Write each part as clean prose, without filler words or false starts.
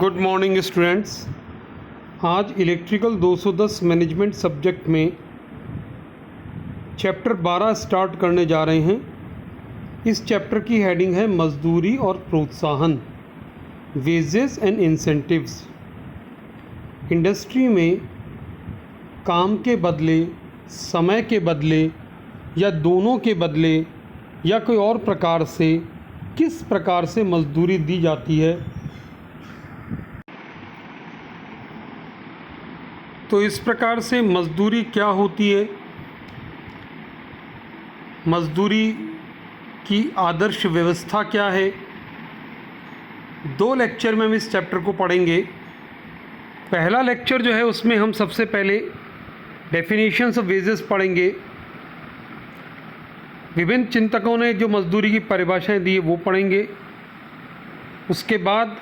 Good morning students. आज electrical 210 management subject में chapter 12 start करने जा रहे हैं। इस चैप्टर की हेडिंग है मजदूरी और प्रोत्साहन, वेजेस एंड इंसेंटिव्स। इंडस्ट्री में काम के बदले, समय के बदले या दोनों के बदले या कोई और प्रकार से किस प्रकार से मजदूरी दी जाती है, तो इस प्रकार से मजदूरी क्या होती है, मजदूरी की आदर्श व्यवस्था क्या है। 2 लेक्चर में हम इस चैप्टर को पढ़ेंगे। पहला लेक्चर जो है उसमें हम सबसे पहले डेफिनेशंस ऑफ वेजेस पढ़ेंगे। विभिन्न चिंतकों ने जो मजदूरी की परिभाषाएं दी है वो पढ़ेंगे। उसके बाद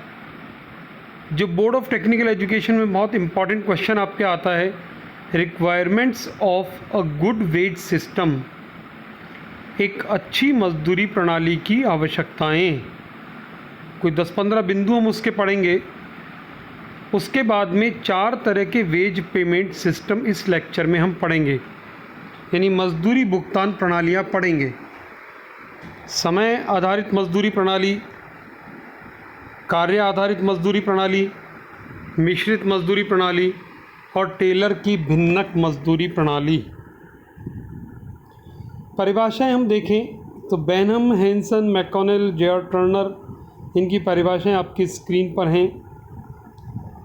जो बोर्ड ऑफ टेक्निकल एजुकेशन में बहुत इंपॉर्टेंट क्वेश्चन आपके आता है, requirements of a good wage system, एक अच्छी मजदूरी प्रणाली की आवश्यकताएं। कोई 10-15 बिंदु हम उसके पढ़ेंगे। उसके बाद में 4 तरह के वेज पेमेंट सिस्टम इस लेक्चर में हम पढ़ेंगे, यानी मजदूरी भुगतान प्रणालियां पढ़ेंगे। समय आधारित मजदूरी प्रणाली, कार्य आधारित मजदूरी प्रणाली, मिश्रित मजदूरी प्रणाली और टेलर की भिन्नक मजदूरी प्रणाली। परिभाषाएं हम देखें तो Benham, Hanson, McConnell, J R. Turner, इनकी परिभाषाएं आपकी स्क्रीन पर हैं।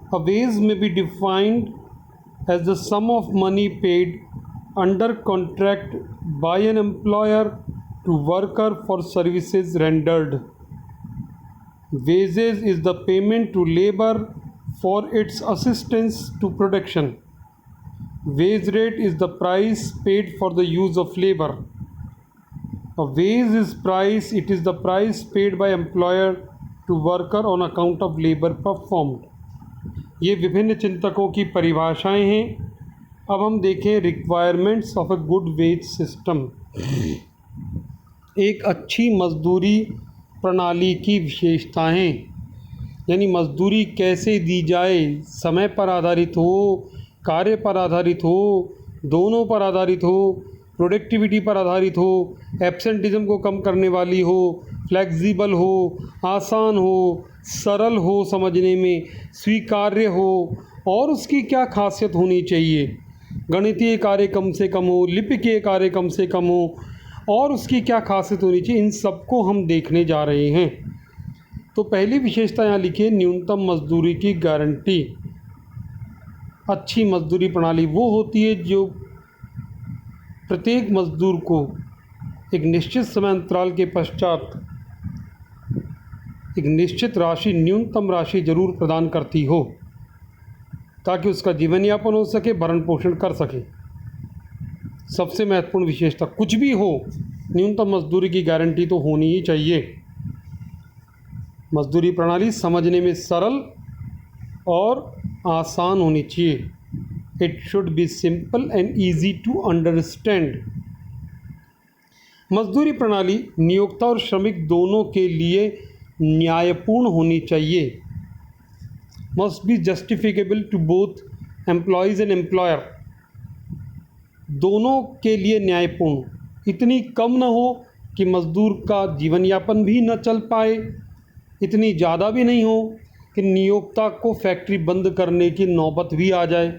A wage may be defined as the sum of money paid under contract by an employer to worker for services rendered. Wages is the payment to labor for its assistance to production. Wage rate is the price paid for the use of labor. A wage is price, it is the price paid by employer to worker on account of labor performed. ये विभिन्न चिंतकों की परिभाषाएं हैं। अब हम देखें requirements of a good wage system, एक अच्छी मजदूरी प्रणाली की विशेषताएं, यानी मजदूरी कैसे दी जाए, समय पर आधारित हो, कार्य पर आधारित हो, दोनों पर आधारित हो, प्रोडक्टिविटी पर आधारित हो, एब्सेंटिज्म को कम करने वाली हो, फ्लेक्सिबल हो, आसान हो, सरल हो, समझने में स्वीकार्य हो, और उसकी क्या खासियत होनी चाहिए। गणितीय कार्य कम से कम हो, लिपिकीय कार्य कम से कम हो, और उसकी क्या खासियत होनी चाहिए, इन सबको हम देखने जा रहे हैं। तो पहली विशेषता यहाँ लिखिए, न्यूनतम मजदूरी की गारंटी। अच्छी मजदूरी प्रणाली वो होती है जो प्रत्येक मजदूर को एक निश्चित समय अंतराल के पश्चात एक निश्चित राशि, न्यूनतम राशि जरूर प्रदान करती हो, ताकि उसका जीवन यापन हो सके, भरण पोषण कर सके। सबसे महत्वपूर्ण विशेषता, कुछ भी हो न्यूनतम मजदूरी की गारंटी तो होनी ही चाहिए। मजदूरी प्रणाली समझने में सरल और आसान होनी चाहिए। It should be simple and easy to understand. मजदूरी प्रणाली नियोक्ता और श्रमिक दोनों के लिए न्यायपूर्ण होनी चाहिए। Must be justifiable to both employees and employer, दोनों के लिए न्यायपूर्ण। इतनी कम न हो कि मज़दूर का जीवन यापन भी न चल पाए, इतनी ज़्यादा भी नहीं हो कि नियोक्ता को फैक्ट्री बंद करने की नौबत भी आ जाए।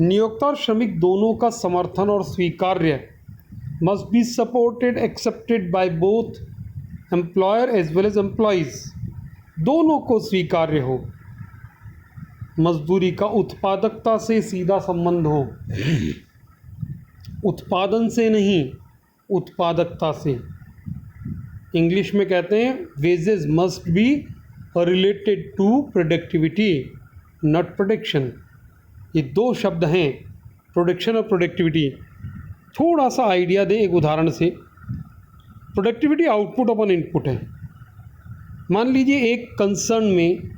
नियोक्ता और श्रमिक दोनों का समर्थन और स्वीकार्य, must be supported accepted by both employer as well as employees, दोनों को स्वीकार्य हो। मजदूरी का उत्पादकता से सीधा संबंध हो, उत्पादन से नहीं, उत्पादकता से। इंग्लिश में कहते हैं wages must be related to productivity not production. ये 2 शब्द हैं, प्रोडक्शन और प्रोडक्टिविटी। थोड़ा सा आइडिया दें एक उदाहरण से। प्रोडक्टिविटी आउटपुट अपॉन इनपुट है। मान लीजिए एक कंसर्न में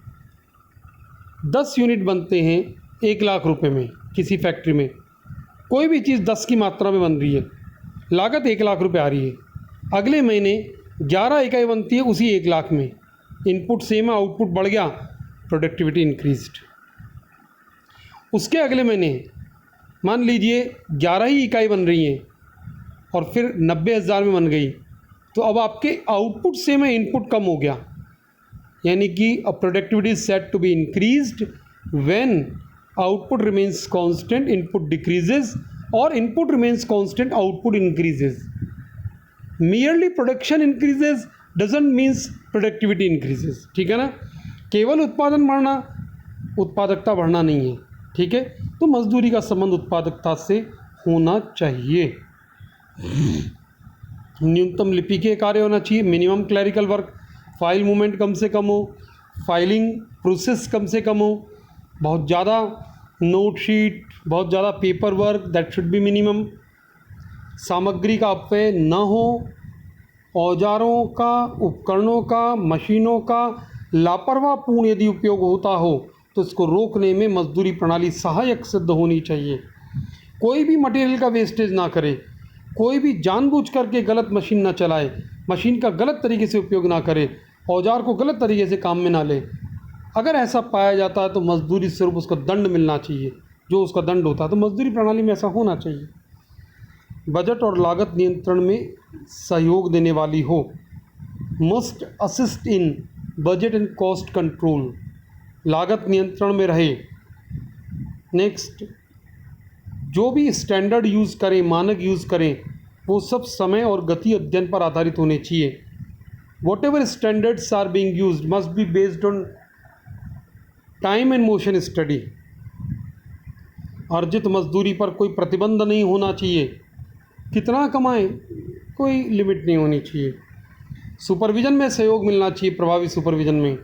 10 यूनिट बनते हैं 1 लाख रुपए में। किसी फैक्ट्री में कोई भी चीज़ 10 की मात्रा में बन रही है, लागत 1 लाख रुपए आ रही है। अगले महीने 11 इकाई बनती है उसी 1 लाख में, इनपुट सेम है, आउटपुट बढ़ गया प्रोडक्टिविटी इंक्रीज्ड। उसके अगले महीने मान लीजिए 11 ही इकाई बन रही हैं और फिर 90,000 में बन गई, तो अब आपके आउटपुट से में इनपुट कम हो गया, यानी कि productivity is set to be increased when output remains constant, input decreases, और input remains constant, output increases. Merely production increases doesn't means productivity increases, ठीक है ना। केवल उत्पादन बढ़ना उत्पादकता बढ़ना नहीं है, ठीक है। तो मजदूरी का संबंध उत्पादकता से होना चाहिए। न्यूनतम लिपिकीय कार्य होना चाहिए, minimum clerical work, file movement कम से कम हो, फाइलिंग प्रोसेस कम से कम हो, बहुत ज़्यादा नोट शीट, बहुत ज़्यादा paper work, that should be minimum. सामग्री का अपव्यय न हो, औजारों का, उपकरणों का, मशीनों का लापरवाहपूर्ण यदि उपयोग होता हो तो इसको रोकने में मजदूरी प्रणाली सहायक सिद्ध होनी चाहिए। कोई भी मटेरियल का वेस्टेज ना करे, कोई भी जानबूझ करके गलत मशीन ना चलाए, मशीन का गलत तरीके से उपयोग ना करे, औजार को गलत तरीके से काम में ना ले। अगर ऐसा पाया जाता है तो मजदूरी स्वरूप उसको दंड मिलना चाहिए, जो उसका दंड होता है। तो मजदूरी प्रणाली में ऐसा होना चाहिए। बजट और लागत नियंत्रण में सहयोग देने वाली हो, must assist in budget and cost control, लागत नियंत्रण में रहे। नेक्स्ट, जो भी स्टैंडर्ड यूज़ करें, मानक यूज़ करें, वो सब समय और गति अध्ययन पर आधारित होने चाहिए। Whatever standards are being used must be based on time and motion study. अर्जित मजदूरी पर कोई प्रतिबंध नहीं होना चाहिए, कितना कमाएं कोई लिमिट नहीं होनी चाहिए। सुपरविज़न में सहयोग मिलना चाहिए, प्रभावी सुपरविज़न में।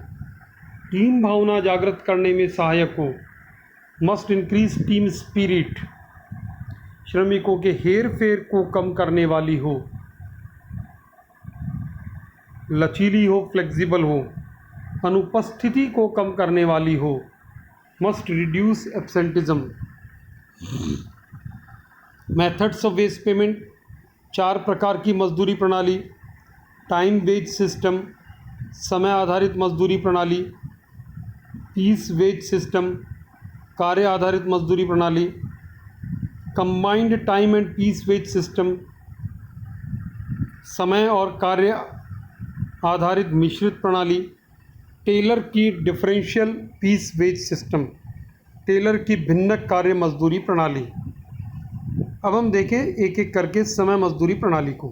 टीम भावना जागृत करने में सहायक हो, मस्ट इंक्रीज टीम स्पिरिट। श्रमिकों के हेर फेर को कम करने वाली हो, लचीली हो, फ्लेक्सिबल हो, अनुपस्थिति को कम करने वाली हो, must reduce absenteeism. Methods of ways payment, 4 प्रकार की मजदूरी प्रणाली: टाइम वेज सिस्टम, समय आधारित मजदूरी प्रणाली, पीस वेज सिस्टम, कार्य आधारित मजदूरी प्रणाली, combined time and piece wage system, समय और कार्य आधारित मिश्रित प्रणाली, टेलर की differential piece wage system, Taylor की भिन्नक कार्य मजदूरी प्रणाली। अब हम देखें एक एक करके समय मजदूरी प्रणाली को।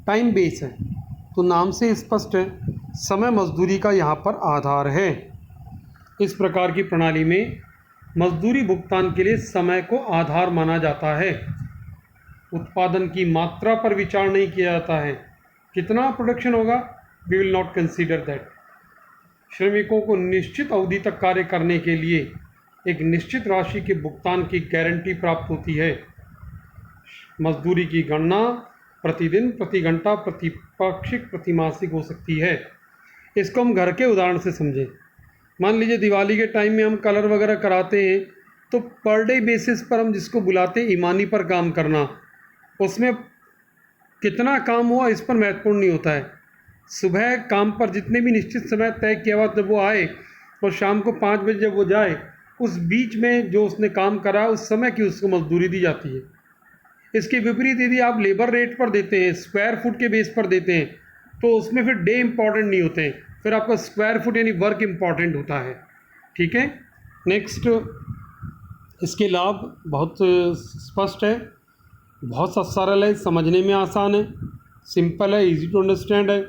टाइम बेस है तो नाम से स्पष्ट है, समय मजदूरी का यहाँ पर आधार है। इस प्रकार की प्रणाली में मजदूरी भुगतान के लिए समय को आधार माना जाता है। उत्पादन की मात्रा पर विचार नहीं किया जाता है, कितना प्रोडक्शन होगा, we will not consider that. श्रमिकों को निश्चित अवधि तक कार्य करने के लिए एक निश्चित राशि के भुगतान की गारंटी प्राप्त होती है। मजदूरी की गणना प्रतिदिन, प्रति घंटा, प्रतिपाक्षिक, प्रतिमासिक हो सकती है। इसको हम घर के उदाहरण से समझें। मान लीजिए दिवाली के टाइम में हम कलर वगैरह कराते हैं, तो पर डे बेसिस पर हम जिसको बुलाते हैं ईमानी पर काम करना, उसमें कितना काम हुआ इस पर महत्वपूर्ण नहीं होता है। सुबह काम पर जितने भी निश्चित समय तय किया हुआ जब वो आए और शाम को 5 बजे जब वो जाए, उस बीच में जो उसने काम करा उस समय की उसको मजदूरी दी जाती है। इसके विपरीत यदि आप लेबर रेट पर देते हैं, स्क्वायर फुट के बेस पर देते हैं, तो उसमें फिर डे इम्पॉर्टेंट नहीं होते हैं, फिर आपका स्क्वायर फुट यानी वर्क इम्पॉर्टेंट होता है। ठीक है। नेक्स्ट, इसके लाभ बहुत स्पष्ट है, बहुत सा सरल है, समझने में आसान है, सिंपल है, इजी टू अंडरस्टैंड है।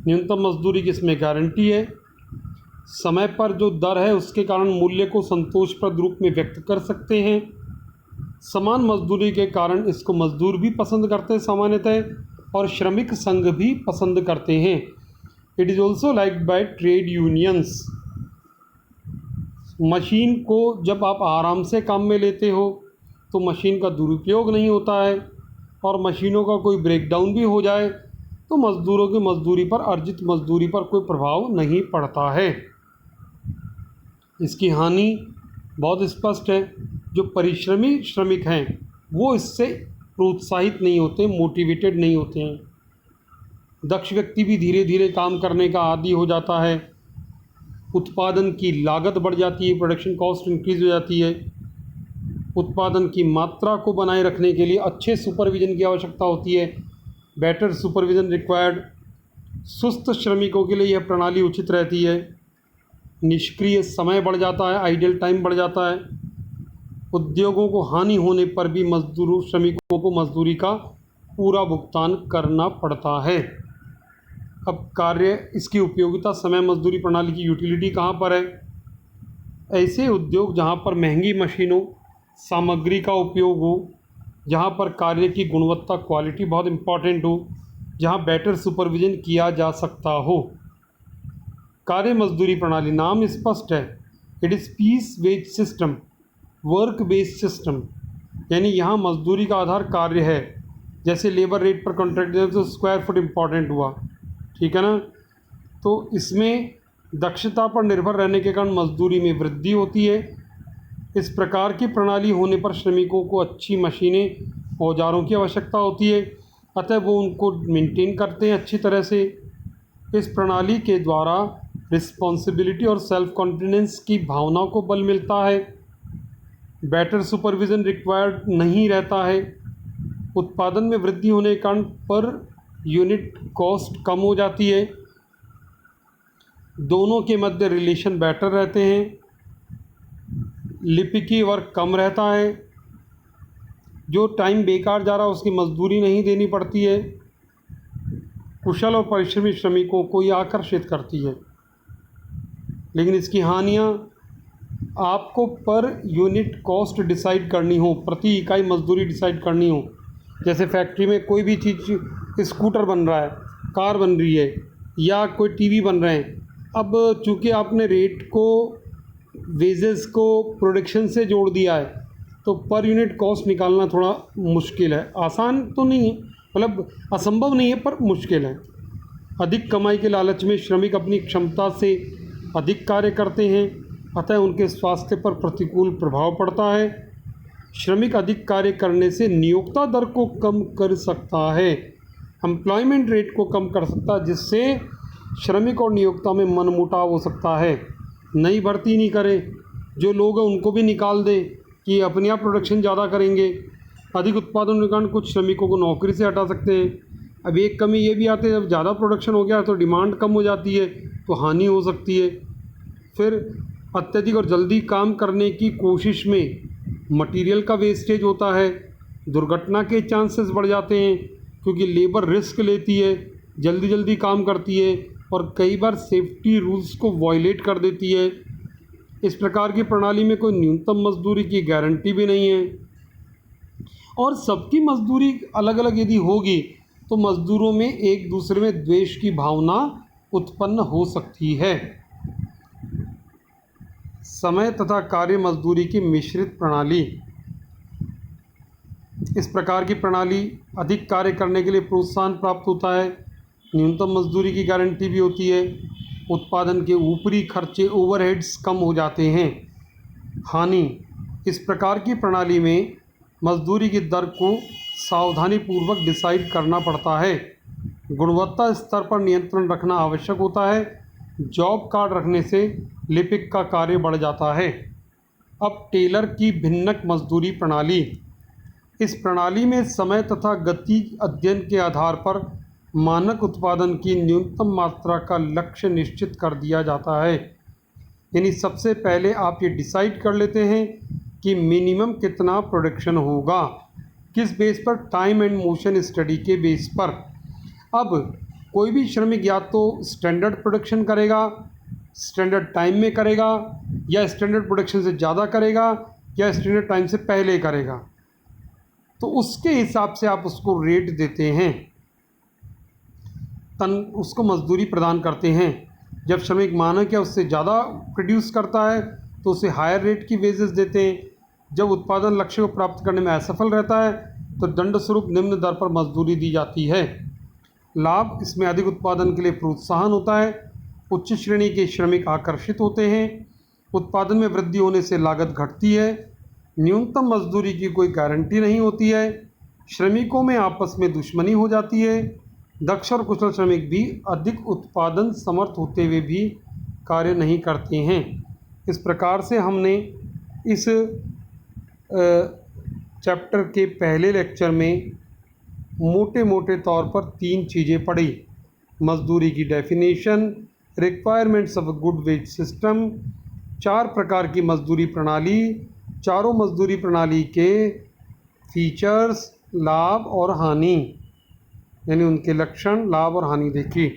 न्यूनतम मजदूरी की इसमें गारंटी है। समय पर जो दर है उसके कारण मूल्य को संतोषप्रद रूप में व्यक्त कर सकते हैं। समान मजदूरी के कारण इसको मजदूर भी पसंद करते हैं सामान्यतः, और श्रमिक संघ भी पसंद करते हैं। It is also liked by trade unions. Machine को जब आप आराम से काम में लेते हो तो मशीन का दुरुपयोग नहीं होता है, और मशीनों का कोई ब्रेकडाउन भी हो जाए तो मज़दूरों की मजदूरी पर, अर्जित मजदूरी पर कोई प्रभाव नहीं पड़ता है। इसकी हानि बहुत स्पष्ट है। जो परिश्रमी श्रमिक हैं वो इससे प्रोत्साहित नहीं होते, मोटिवेटेड नहीं होते हैं। दक्ष व्यक्ति भी धीरे धीरे काम करने का आदी हो जाता है। उत्पादन की लागत बढ़ जाती है, प्रोडक्शन कॉस्ट इंक्रीज हो जाती है। उत्पादन की मात्रा को बनाए रखने के लिए अच्छे सुपरविज़न की आवश्यकता होती है, बेटर सुपरविज़न रिक्वायर्ड। सुस्त श्रमिकों के लिए यह प्रणाली उचित रहती है। निष्क्रिय समय बढ़ जाता है, आइडल टाइम बढ़ जाता है। उद्योगों को हानि होने पर भी श्रमिकों को मजदूरी का पूरा भुगतान करना पड़ता है। अब कार्य इसकी उपयोगिता, समय मजदूरी प्रणाली की यूटिलिटी कहाँ पर है? ऐसे उद्योग जहाँ पर महंगी मशीनों, सामग्री का उपयोग हो, जहाँ पर कार्य की गुणवत्ता, क्वालिटी बहुत इम्पॉर्टेंट हो, जहाँ बेटर सुपरविज़न किया जा सकता हो। कार्य मजदूरी प्रणाली, नाम स्पष्ट है, it is piece wage system, work based system, यानी यहाँ मजदूरी का आधार कार्य है। जैसे लेबर रेट पर कॉन्ट्रैक्ट तो स्क्वायर फुट इम्पॉर्टेंट हुआ, ठीक है ना। तो इसमें दक्षता पर निर्भर रहने के कारण मजदूरी में वृद्धि होती है। इस प्रकार की प्रणाली होने पर श्रमिकों को अच्छी मशीनें, औजारों की आवश्यकता होती है, अतः वो उनको मेंटेन करते हैं अच्छी तरह से। इस प्रणाली के द्वारा रिस्पॉन्सिबिलिटी और सेल्फ कॉन्फिडेंस की भावना को बल मिलता है। बेटर सुपरविज़न रिक्वायर्ड नहीं रहता है। उत्पादन में वृद्धि होने के कारण पर यूनिट कॉस्ट कम हो जाती है। दोनों के मध्य रिलेशन बेटर रहते हैं। लिपिकी वर्क कम रहता है। जो टाइम बेकार जा रहा है उसकी मजदूरी नहीं देनी पड़ती है। कुशल और परिश्रमी श्रमिकों को ये आकर्षित करती है। लेकिन इसकी हानियाँ, आपको पर यूनिट कॉस्ट डिसाइड करनी हो, प्रति इकाई मजदूरी डिसाइड करनी हो। जैसे फैक्ट्री में कोई भी चीज़, स्कूटर बन रहा है, कार बन रही है, या कोई टीवी बन रहे हैं। अब चूँकि आपने रेट को, वेजेस को प्रोडक्शन से जोड़ दिया है, तो पर यूनिट कॉस्ट निकालना थोड़ा मुश्किल है। आसान तो नहीं है, मतलब असंभव नहीं है, पर मुश्किल है। अधिक कमाई के लालच में श्रमिक अपनी क्षमता से अधिक कार्य करते हैं, अतः उनके स्वास्थ्य पर प्रतिकूल प्रभाव पड़ता है। श्रमिक अधिक कार्य करने से नियोक्ता दर को कम कर सकता है, एम्प्लॉयमेंट रेट को कम कर सकता है, जिससे श्रमिक और नियोक्ता में मनमुटाव हो सकता है। नई भर्ती नहीं करे, जो लोग हैं उनको भी निकाल दे कि अपने आप प्रोडक्शन ज़्यादा करेंगे। अधिक उत्पादन के कारण कुछ श्रमिकों को नौकरी से हटा सकते हैं। अब एक कमी ये भी आती है, जब ज़्यादा प्रोडक्शन हो गया तो डिमांड कम हो जाती है, तो हानि हो सकती है। फिर अत्यधिक और जल्दी काम करने की कोशिश में मटेरियल का वेस्टेज होता है, दुर्घटना के चांसेस बढ़ जाते हैं, क्योंकि लेबर रिस्क लेती है, जल्दी जल्दी काम करती है और कई बार सेफ्टी रूल्स को वायलेट कर देती है। इस प्रकार की प्रणाली में कोई न्यूनतम मजदूरी की गारंटी भी नहीं है, और सबकी मजदूरी अलग अलग यदि होगी तो मजदूरों में एक दूसरे में द्वेष की भावना उत्पन्न हो सकती है। समय तथा कार्य मजदूरी की मिश्रित प्रणाली, इस प्रकार की प्रणाली अधिक कार्य करने के लिए प्रोत्साहन प्राप्त होता है, न्यूनतम मजदूरी की गारंटी भी होती है, उत्पादन के ऊपरी खर्चे, ओवरहेड्स कम हो जाते हैं। हानि, इस प्रकार की प्रणाली में मजदूरी की दर को सावधानीपूर्वक डिसाइड करना पड़ता है। गुणवत्ता स्तर पर नियंत्रण रखना आवश्यक होता है। जॉब कार्ड रखने से लिपिक का कार्य बढ़ जाता है। अब टेलर की भिन्नक मजदूरी प्रणाली, इस प्रणाली में समय तथा गति अध्ययन के आधार पर मानक उत्पादन की न्यूनतम मात्रा का लक्ष्य निश्चित कर दिया जाता है। यानी सबसे पहले आप ये डिसाइड कर लेते हैं कि मिनिमम कितना प्रोडक्शन होगा, किस बेस पर? टाइम एंड मोशन स्टडी के बेस पर। अब कोई भी श्रमिक या तो स्टैंडर्ड प्रोडक्शन करेगा, स्टैंडर्ड टाइम में करेगा, या स्टैंडर्ड प्रोडक्शन से ज़्यादा करेगा, या स्टैंडर्ड टाइम से पहले करेगा, तो उसके हिसाब से आप उसको रेट देते हैं, उसको मजदूरी प्रदान करते हैं। जब श्रमिक मानक या उससे ज़्यादा प्रोड्यूस करता है तो उसे हायर रेट की वेजेस देते हैं। जब उत्पादन लक्ष्य को प्राप्त करने में असफल रहता है तो दंड स्वरूप निम्न दर पर मजदूरी दी जाती है। लाभ, इसमें अधिक उत्पादन के लिए प्रोत्साहन होता है, उच्च श्रेणी के श्रमिक आकर्षित होते हैं, उत्पादन में वृद्धि होने से लागत घटती है, न्यूनतम मजदूरी की कोई गारंटी नहीं होती है, श्रमिकों में आपस में दुश्मनी हो जाती है, दक्ष और कुशल श्रमिक भी अधिक उत्पादन समर्थ होते हुए भी कार्य नहीं करते हैं। इस प्रकार से हमने इस चैप्टर के पहले लेक्चर में मोटे मोटे तौर पर 3 चीज़ें पढ़ी। मजदूरी की definition, requirements of a good wage system, 4 प्रकार की मजदूरी प्रणाली, चारों मजदूरी प्रणाली के फीचर्स, लाभ और हानि, यानी उनके लक्षण, लाभ और हानि देखी।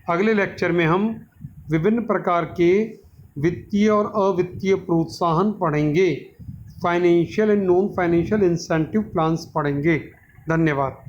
अगले लेक्चर में हम विभिन्न प्रकार के वित्तीय और अवित्तीय प्रोत्साहन पढ़ेंगे। Financial and non financial incentive plans पढ़ेंगे। धन्यवाद।